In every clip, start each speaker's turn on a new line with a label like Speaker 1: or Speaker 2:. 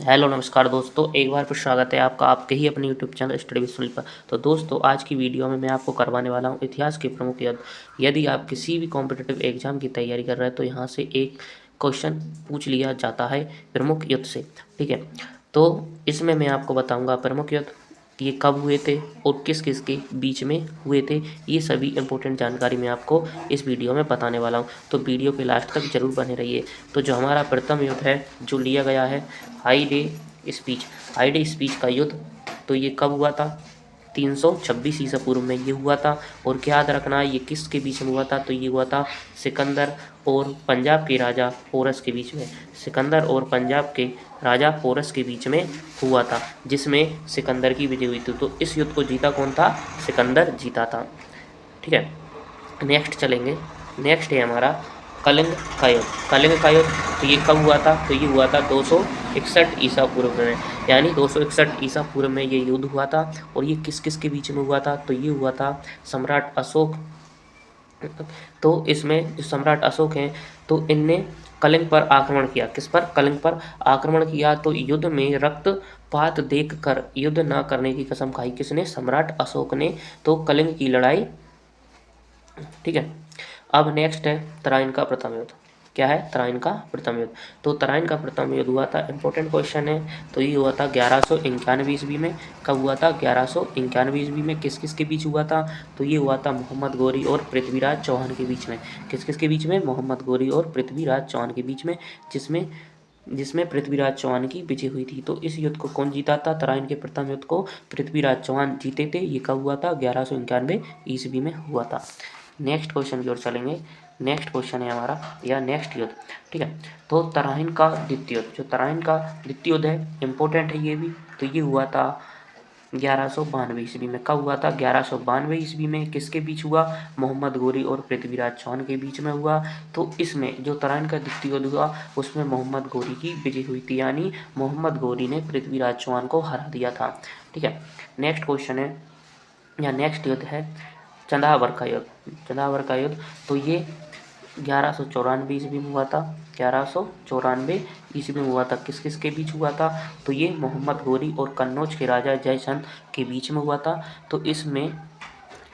Speaker 1: Hello नमस्कार दोस्तों, एक बार फिर स्वागत है आपका आपके ही अपने YouTube channel study with Sunil पर। तो दोस्तों, आज की वीडियो में मैं आपको करवाने वाला हूं इतिहास के प्रमुख युद्ध। यदि आप किसी भी कॉम्पिटिटिव एग्जाम की तैयारी कर रहे हैं तो यहां से एक क्वेश्चन पूछ लिया जाता है प्रमुख युद्ध से। ठीक है, तो इसमें मैं आपको बताऊँगा प्रमुख युद्ध ये कब हुए थे और किस किस के बीच में हुए थे। ये सभी इंपॉर्टेंट जानकारी मैं आपको इस वीडियो में बताने वाला हूँ, तो वीडियो के लास्ट तक जरूर बने रहिए। तो जो हमारा प्रथम युद्ध है जो लिया गया है हाई डे स्पीच का युद्ध, तो ये कब हुआ था? 326 ईसा पूर्व में ये हुआ था। और क्या याद रखना है ये किसके बीच में हुआ था? तो ये हुआ था सिकंदर और पंजाब के राजा पोरस के बीच में। सिकंदर और पंजाब के राजा पोरस के बीच में हुआ था, जिसमें सिकंदर की विजय हुई थी। तो इस युद्ध को जीता कौन था? सिकंदर जीता था। ठीक है, नेक्स्ट चलेंगे। नेक्स्ट है हमारा कलिंग का युद्ध। कलिंग का युद्ध तो ये कब हुआ था? तो ये हुआ था 261 ईसा पूर्व में, यानी 261 ईसा पूर्व में ये युद्ध हुआ था। और ये किस किस के बीच में हुआ था? तो ये हुआ था सम्राट अशोक। तो इसमें जो सम्राट अशोक हैं तो इनने कलिंग पर आक्रमण किया। किस पर? कलिंग पर आक्रमण किया। तो युद्ध में रक्तपात देखकर युद्ध न करने की कसम खाई। किसने? सम्राट अशोक ने। तो कलिंग की लड़ाई। ठीक है, अब नेक्स्ट है तराइन का प्रथम युद्ध। क्या है? तराइन का प्रथम युद्ध। तो तराइन का प्रथम युद्ध हुआ था, इंपॉर्टेंट क्वेश्चन है। तो ये हुआ था 1191 ईस्वी में। कब हुआ था? 1191 ईस्वी में। किस किस के बीच हुआ था? तो ये हुआ था मोहम्मद गौरी और पृथ्वीराज चौहान के बीच में। किस किस के बीच में? मोहम्मद गौरी और पृथ्वीराज चौहान के बीच में, जिसमें पृथ्वीराज चौहान की विजय हुई थी। तो इस युद्ध को कौन जीता था? तराइन के प्रथम युद्ध को पृथ्वीराज चौहान जीते थे। ये कब हुआ था? 1191 ईस्वी में हुआ था। नेक्स्ट क्वेश्चन की ओर चलेंगे। नेक्स्ट क्वेश्चन है हमारा या नेक्स्ट युद्ध। ठीक है, तो तराइन का द्वितीय युद्ध, जो तराइन का द्वितीय युद्ध है इंपॉर्टेंट है ये भी। तो ये हुआ था 1192 ईस्वी में। कब हुआ था? 1192 ईस्वी में। किसके बीच हुआ? मोहम्मद गौरी और पृथ्वीराज चौहान के बीच में हुआ। तो इसमें जो तराइन का द्वितीय युद्ध हुआ उसमें मोहम्मद गौरी की विजय हुई थी, यानी मोहम्मद गौरी ने पृथ्वीराज चौहान को हरा दिया था। ठीक है, नेक्स्ट क्वेश्चन है या नेक्स्ट युद्ध है चंदावर का युद्ध। चंदावर का युद्ध तो ये 1194 ईस्वी में हुआ था। 1194 ईस्वी में हुआ था। किस किस के बीच हुआ था? तो ये मोहम्मद गौरी और कन्नौज के राजा जयचंद के बीच में हुआ था। तो इसमें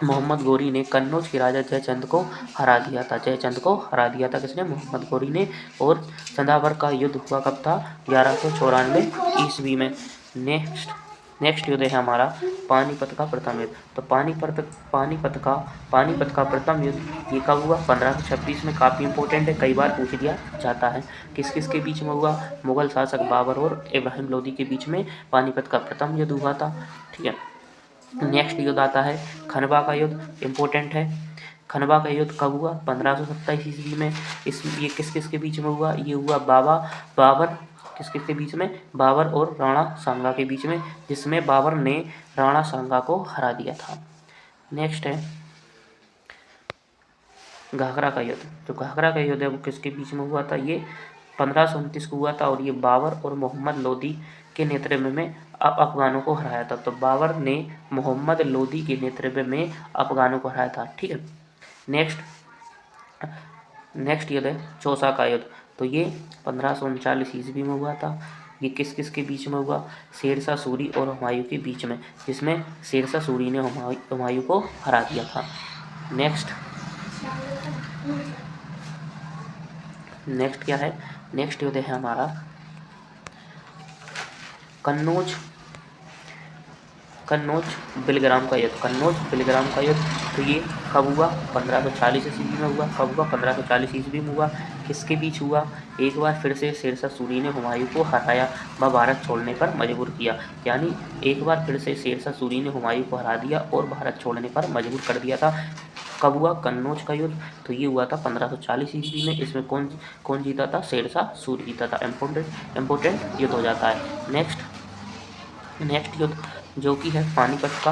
Speaker 1: मोहम्मद गौरी ने कन्नौज के राजा जयचंद को हरा दिया था। जयचंद को हरा दिया था किसने? मोहम्मद गौरी ने। और चंदावर का युद्ध हुआ कब था? 1194 ईस्वी में। नेक्स्ट युद्ध है हमारा पानीपत का प्रथम युद्ध। तो पानीपत का प्रथम युद्ध ये कब हुआ? 1526 में। काफ़ी इंपॉर्टेंट है, कई बार पूछ लिया जाता है। किस किस के बीच में हुआ? मुगल शासक बाबर और इब्राहिम लोदी के बीच में पानीपत का प्रथम युद्ध हुआ था। ठीक है, नेक्स्ट युद्ध आता है खनवा का युद्ध, इंपॉर्टेंट है। खनवा का युद्ध कब हुआ? 1527 ईस्वी में। ये किस किस के बीच में हुआ? ये हुआ बाबर किस किस के बीच में? बाबर और राणा सांगा के बीच में, जिसमें बाबर ने राणा सांगा को हरा दिया था। नेक्स्ट है घाघरा का युद्ध। जो घाघरा का युद्ध है वो किसके बीच में हुआ था? ये 1529 को हुआ था। और ये बाबर और मोहम्मद लोदी के नेतृत्व में अफगानों को हराया था। तो बाबर ने मोहम्मद लोदी के नेतृत्व में अफगानों को हराया था। ठीक है, नेक्स्ट युद्ध है चौसा का युद्ध। तो ये 1539 ईस्वी में हुआ था। ये किस किस के बीच में हुआ? शेरशाह सूरी और हुमायूं के बीच में, जिसमें शेरशाह सूरी ने हुमायूं को हरा दिया था। नेक्स्ट क्या है? नेक्स्ट युद्ध है हमारा कन्नौज बिलग्राम का युद्ध। कन्नौज बिलग्राम का युद्ध तो ये कब हुआ? 1540 ईस्वी में हुआ। कब हुआ? 1540 ईस्वी में हुआ। किसके बीच हुआ? एक बार फिर से शेरशाह सूरी ने हुमायूं को हराया व भारत छोड़ने पर मजबूर किया। यानी एक बार फिर से शेरशाह सूरी ने हुमायूं को हरा दिया और भारत छोड़ने पर मजबूर कर दिया था। कब हुआ कन्नौज का युद्ध? तो ये हुआ था 1540 ईस्वी में। इसमें कौन जीता था? शेरशाह सूरी जीता था। इंपॉर्टेंट युद्ध हो जाता है। नेक्स्ट युद्ध जो कि है पानीपत का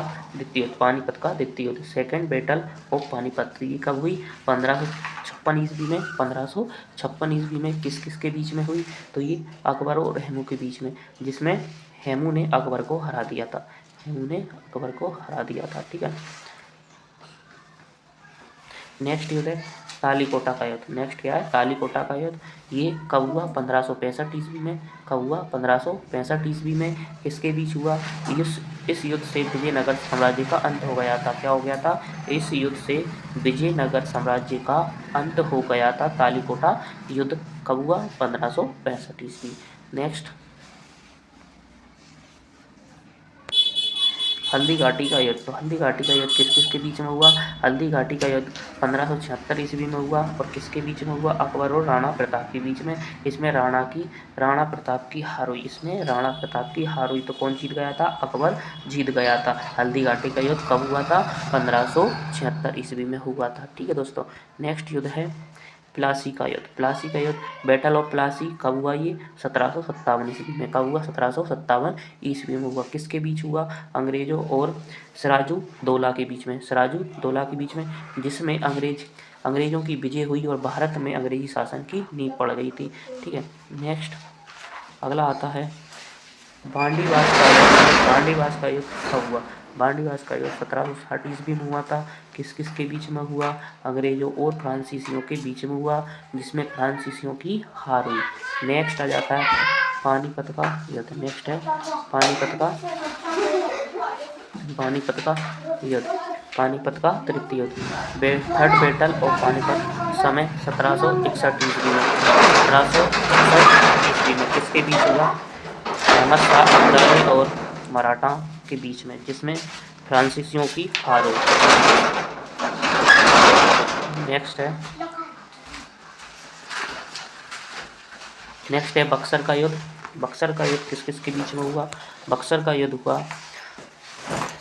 Speaker 1: द्वितीय युद्ध, सेकेंड बैटल ऑफ पानीपत। ये कब हुई? 1556 ईस्वी में। 1556 ईस्वी में किस किस के बीच में हुई? तो ये अकबर और हेमू के बीच में, जिसमें हेमू ने अकबर को हरा दिया था। ठीक है, नेक्स्ट युद्ध है तालीकोटा का युद्ध। नेक्स्ट क्या है, तालीकोटा का युद्ध। ये कब हुआ, 1565 ईस्वी में। कब हुआ, 1565 ईस्वी में। किसके बीच हुआ, इस युद्ध से विजयनगर साम्राज्य का अंत हो गया था। क्या हो गया था, इस युद्ध से विजयनगर साम्राज्य का अंत हो गया था। तालीकोटा युद्ध कब हुआ, 1565 ईस्वी। नेक्स्ट, हल्दी घाटी का युद्ध। तो हल्दी घाटी का युद्ध किस किस के बीच में हुआ, हल्दी घाटी का युद्ध 1576 ईस्वी में हुआ। और किसके बीच में हुआ, अकबर और राणा प्रताप के बीच में। इसमें राणा प्रताप की हार हुई। इसमें राणा प्रताप की हार हुई। तो कौन जीत गया था, अकबर जीत गया था। हल्दी घाटी का युद्ध कब हुआ था, 1576 ईस्वी में हुआ था। ठीक है दोस्तों। नेक्स्ट युद्ध है प्लासी का युद्ध। प्लासी का युद्ध, बैटल ऑफ प्लासी कब हुआ, ये 1757 ईस्वी में। कब हुआ, 1757 ईस्वी में हुआ। किसके बीच हुआ, अंग्रेजों और सिराजुद्दौला के बीच में। सिराजुद्दौला के बीच में, जिसमें अंग्रेजों की विजय हुई और भारत में अंग्रेजी शासन की नींव पड़ गई थी। ठीक है। नेक्स्ट, अगला आता है बांडीवास का युद्ध। बांडीवास का युद्ध कब हुआ, बांडीवास का युद्ध 1760 ईस्वी में हुआ था। किस किस के बीच में हुआ, अंग्रेजों और फ्रांसीसियों के बीच में हुआ, जिसमें फ्रांसीसियों की हार हुई। नेक्स्ट आ जाता है पानीपत का युद्ध। नेक्स्ट है पानीपत का युद्ध, पानीपत का तृतीय युद्ध। थर्ड बैटल ऑफ पानीपत, समय 1761 ईस्वी में। 1761 ईस्वी में किसके बीच हुआ, अहमद शाह अब्दाली और मराठा के बीच में, जिसमें फ्रांसीसियों की हार हुई। नेक्स्ट है बक्सर का युद्ध। बक्सर का युद्ध किस किस के बीच में हुआ, बक्सर का युद्ध हुआ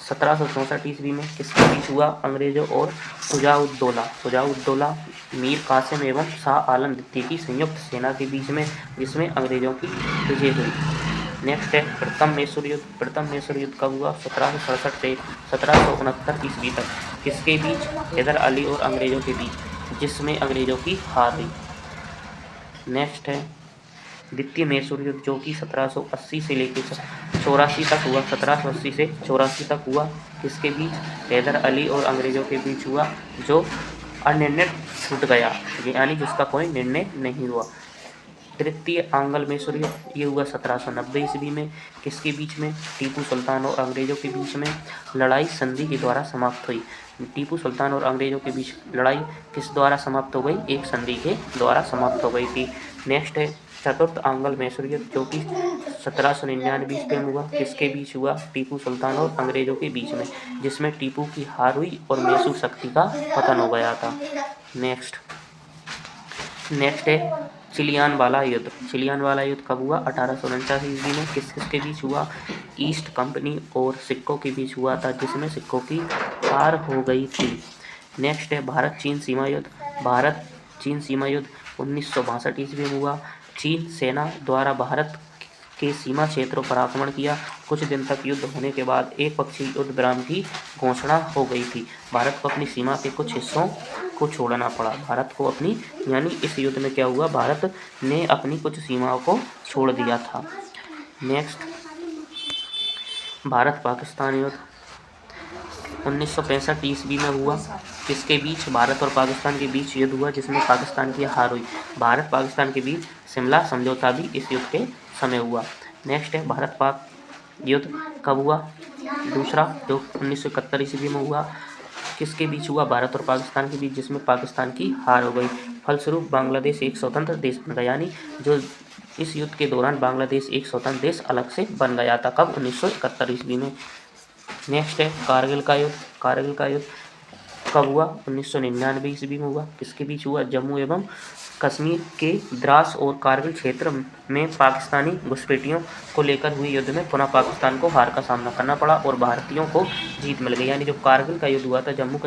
Speaker 1: 1764 ईस्वी में। किसके बीच हुआ, अंग्रेजों और शुजाउद्दौला मीर कासिम एवं शाह आलम द्वितीय की संयुक्त सेना के बीच में, जिसमें अंग्रेजों की विजय हुई। नेक्स्ट है प्रथम मैसूर युद्ध। प्रथम मैसूर युद्ध कब हुआ, 1767 से 1769 ईस्वी तक। किसके बीच, हैदर अली और अंग्रेजों के बीच, जिसमें अंग्रेजों की हार हुई। नेक्स्ट है द्वितीय मैसूर युद्ध, जो कि 1780 से लेकर 84 तक हुआ। 1780 से 84 तक हुआ। किसके बीच, हैदर अली और अंग्रेजों के बीच हुआ, जो अनिर्णित छूट गया, यानी जिसका कोई निर्णय नहीं हुआ। तृतीय आंग्ल मैसूर युद्ध, ये हुआ 1790 ईस्वी में। किसके बीच में, टीपू सुल्तान और अंग्रेजों के बीच में। लड़ाई संधि के द्वारा समाप्त हुई। टीपू सुल्तान और अंग्रेजों के बीच लड़ाई किस द्वारा समाप्त हो गई, एक संधि के द्वारा समाप्त हो गई थी। नेक्स्ट है चतुर्थ आंग्ल मैसूर युद्ध, जो कि 1799 ईस्वी में हुआ। किसके बीच हुआ, टीपू सुल्तान और अंग्रेजों के बीच में, जिसमें टीपू की हार हुई और मैसूर शक्ति का पतन हो गया था। नेक्स्ट है चिलियानवाला युद्ध। चिलियानवाला युद्ध कब हुआ, 1849 ईस्वी में। किस किस के बीच हुआ, ईस्ट कंपनी और सिक्कों के बीच हुआ था, जिसमें सिक्कों की हार हो गई थी। नेक्स्ट है भारत चीन सीमा युद्ध। भारत चीन सीमा युद्ध 1962 ईस्वी में हुआ। चीन सेना द्वारा भारत के सीमा क्षेत्रों पर आक्रमण किया। कुछ दिन तक युद्ध होने के बाद एक पक्षीय युद्ध विराम की घोषणा हो गई थी। भारत को अपनी सीमा के कुछ हिस्सों को छोड़ना पड़ा। भारत को अपनी, यानी इस युद्ध में क्या हुआ, भारत ने अपनी कुछ सीमाओं को छोड़ दिया था। नेक्स्ट, भारत पाकिस्तान युद्ध 1965 ईस्वी में हुआ। किसके बीच, भारत और पाकिस्तान के बीच युद्ध हुआ, जिसमें पाकिस्तान की हार हुई। भारत पाकिस्तान के बीच शिमला समझौता भी इस युद्ध के समय हुआ। नेक्स्ट है भारत पाक युद्ध कब हुआ, दूसरा, जो 1971 ईस्वी में हुआ। किसके बीच हुआ, भारत और पाकिस्तान के बीच, जिसमें पाकिस्तान की हार हो गई। फलस्वरूप बांग्लादेश एक स्वतंत्र देश बन गया, यानी जो इस युद्ध के दौरान बांग्लादेश एक स्वतंत्र देश अलग से बन गया था। कब, 1971 ईस्वी में। नेक्स्ट है कारगिल का युद्ध। कारगिल का युद्ध कब हुआ, 1999 ईस्वी में हुआ। किसके बीच हुआ, जम्मू एवं कश्मीर के द्रास और कारगिल क्षेत्र में पाकिस्तानी घुसपैठियों को लेकर हुए युद्ध में पुनः पाकिस्तान को हार का सामना करना पड़ा और भारतीयों को जीत मिल गई। यानी जो कारगिल का युद्ध हुआ था, जम्मू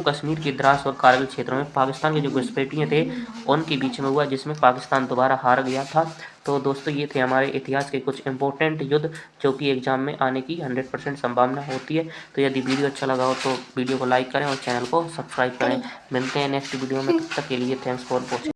Speaker 1: कश्मीर के द्रास और कारगिल क्षेत्रों में पाकिस्तान के जो घुसपैठिए थे उनके बीच में हुआ, जिसमें पाकिस्तान दोबारा हार गया था। तो दोस्तों ये थे हमारे इतिहास के कुछ इंपॉर्टेंट युद्ध जो कि एग्जाम में आने की 100% संभावना होती है। तो यदि वीडियो अच्छा लगा हो तो वीडियो को लाइक करें और चैनल को सब्सक्राइब करें। मिलते हैं नेक्स्ट वीडियो में, तब तक के लिए थैंक्स फॉर वॉचिंग।